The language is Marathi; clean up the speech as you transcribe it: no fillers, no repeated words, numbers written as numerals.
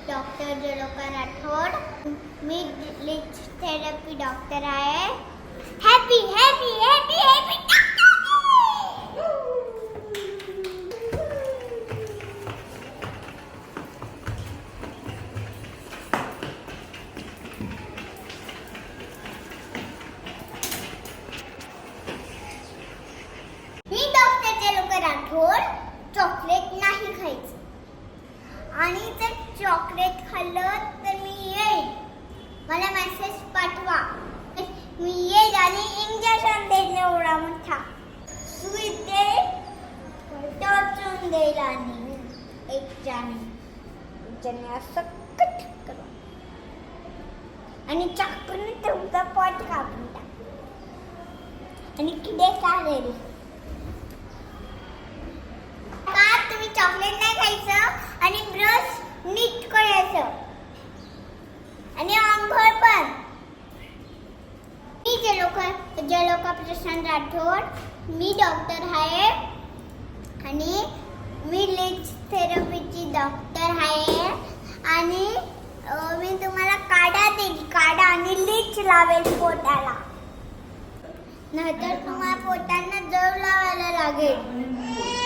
डॉक्टर जलोका राठोड. मी लिच थेरपी डॉक्टर आहे. हॅपी हॅपी हॅपी हॅपी मी डॉक्टर जलोका राठोड. चॉकलेट नाही खायचं आणि जर चॉकलेट खाल्लं तर मी येईल. मला मेसेज पाठवा. मी येईल आणि इंजेक्शन देईल एवढा मोठा. सुई देईल, टोचून देईल आणि याच्याने असं कट करू आणि चाकूने तुमचा पोट कापून टाक आणि किडे काढेल. का तुम्ही चॉकलेट नाही खायचं आणि ब्रश नीट करायचं आणि आंघोळ पण. मी जलोका प्रशांत राठोड. मी डॉक्टर आहे आणि मी लिच थेरपीची डॉक्टर आहे आणि मी तुम्हाला काढा देईल. काढा आणि लिच लावेल पोटाला. नाहीतर तुम्हाला पोटांना जळ लावायला लागेल.